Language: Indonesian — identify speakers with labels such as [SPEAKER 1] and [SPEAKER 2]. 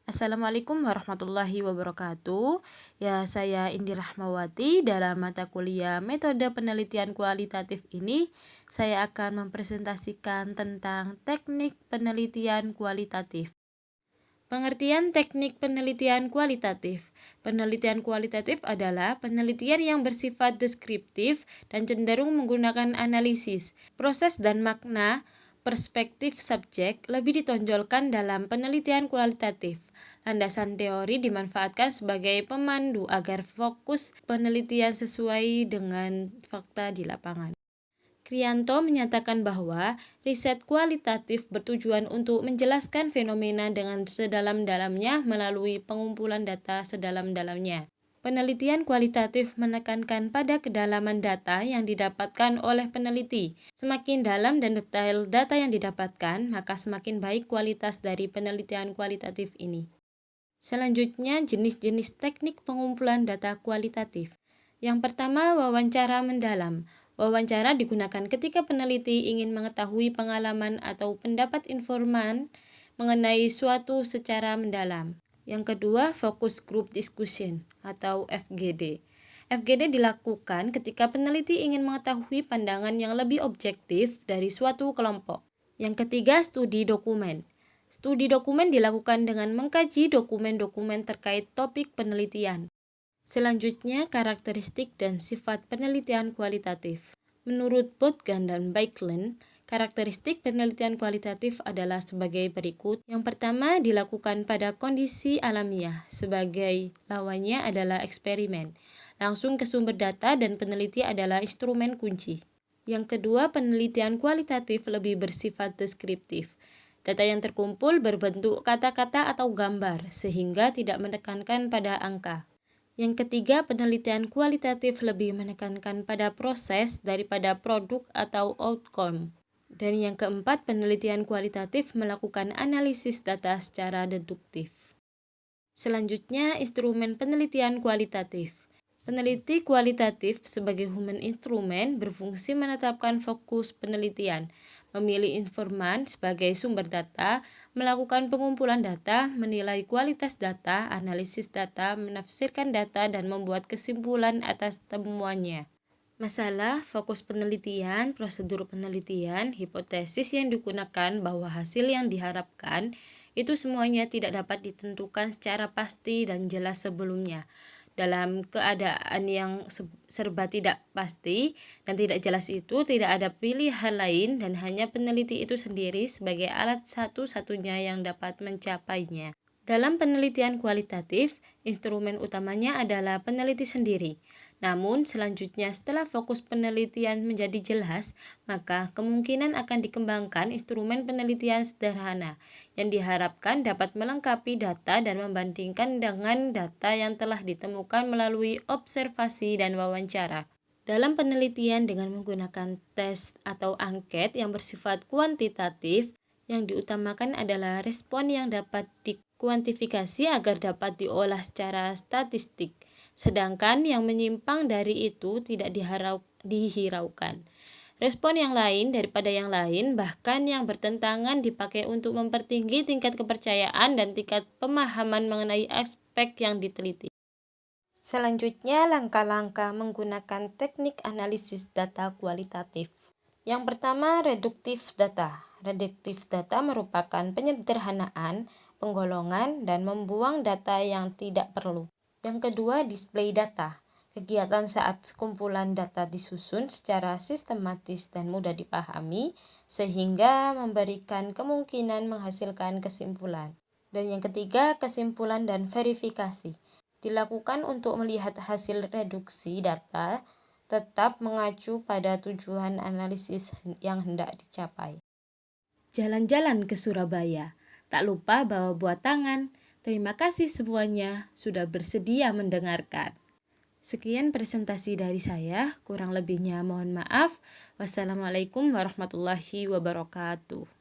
[SPEAKER 1] Assalamualaikum warahmatullahi wabarakatuh. Ya, saya Indi Rahmawati. Dalam mata kuliah metode penelitian kualitatif ini, saya akan mempresentasikan tentang teknik penelitian kualitatif. Pengertian teknik penelitian kualitatif. Penelitian kualitatif adalah penelitian yang bersifat deskriptif dan cenderung menggunakan analisis, proses dan makna perspektif subjek lebih ditonjolkan dalam penelitian kualitatif. Landasan teori dimanfaatkan sebagai pemandu agar fokus penelitian sesuai dengan fakta di lapangan. Krianto menyatakan bahwa riset kualitatif bertujuan untuk menjelaskan fenomena dengan sedalam-dalamnya melalui pengumpulan data sedalam-dalamnya. Penelitian kualitatif menekankan pada kedalaman data yang didapatkan oleh peneliti. Semakin dalam dan detail data yang didapatkan, maka semakin baik kualitas dari penelitian kualitatif ini. Selanjutnya, jenis-jenis teknik pengumpulan data kualitatif. Yang pertama, wawancara mendalam. Wawancara digunakan ketika peneliti ingin mengetahui pengalaman atau pendapat informan mengenai suatu secara mendalam. Yang kedua, focus group discussion atau FGD. FGD dilakukan ketika peneliti ingin mengetahui pandangan yang lebih objektif dari suatu kelompok. Yang ketiga, studi dokumen. Studi dokumen dilakukan dengan mengkaji dokumen-dokumen terkait topik penelitian. Selanjutnya, karakteristik dan sifat penelitian kualitatif. Menurut Botgan dan Baekeland, karakteristik penelitian kualitatif adalah sebagai berikut. Yang pertama, dilakukan pada kondisi alamiah. Sebagai lawannya adalah eksperimen. Langsung ke sumber data dan peneliti adalah instrumen kunci. Yang kedua, penelitian kualitatif lebih bersifat deskriptif. Data yang terkumpul berbentuk kata-kata atau gambar, sehingga tidak menekankan pada angka. Yang ketiga, penelitian kualitatif lebih menekankan pada proses daripada produk atau outcome. Dan yang keempat, penelitian kualitatif melakukan analisis data secara deduktif. Selanjutnya, instrumen penelitian kualitatif. Peneliti kualitatif sebagai human instrument berfungsi menetapkan fokus penelitian, memilih informan sebagai sumber data, melakukan pengumpulan data, menilai kualitas data, analisis data, menafsirkan data, dan membuat kesimpulan atas temuannya. Masalah, fokus penelitian, prosedur penelitian, hipotesis yang digunakan bahwa hasil yang diharapkan itu semuanya tidak dapat ditentukan secara pasti dan jelas sebelumnya. Dalam keadaan yang serba tidak pasti dan tidak jelas itu, tidak ada pilihan lain dan hanya peneliti itu sendiri sebagai alat satu-satunya yang dapat mencapainya. Dalam penelitian kualitatif, instrumen utamanya adalah peneliti sendiri. Namun, selanjutnya setelah fokus penelitian menjadi jelas, maka kemungkinan akan dikembangkan instrumen penelitian sederhana yang diharapkan dapat melengkapi data dan membandingkan dengan data yang telah ditemukan melalui observasi dan wawancara. Dalam penelitian dengan menggunakan tes atau angket yang bersifat kuantitatif, yang diutamakan adalah respon yang dapat dikuantifikasi agar dapat diolah secara statistik, sedangkan yang menyimpang dari itu tidak dihiraukan. Respon yang lain daripada yang lain, bahkan yang bertentangan, dipakai untuk mempertinggi tingkat kepercayaan dan tingkat pemahaman mengenai aspek yang diteliti. Selanjutnya, langkah-langkah menggunakan teknik analisis data kualitatif. Yang pertama, reduktif data. Reduktif data merupakan penyederhanaan, penggolongan, dan membuang data yang tidak perlu. Yang kedua, display data. Kegiatan saat kumpulan data disusun secara sistematis dan mudah dipahami, sehingga memberikan kemungkinan menghasilkan kesimpulan. Dan yang ketiga, kesimpulan dan verifikasi. Dilakukan untuk melihat hasil reduksi data, tetap mengacu pada tujuan analisis yang hendak dicapai. Jalan-jalan ke Surabaya, tak lupa bawa buah tangan. Terima kasih semuanya sudah bersedia mendengarkan. Sekian presentasi dari saya, kurang lebihnya mohon maaf. Wassalamualaikum warahmatullahi wabarakatuh.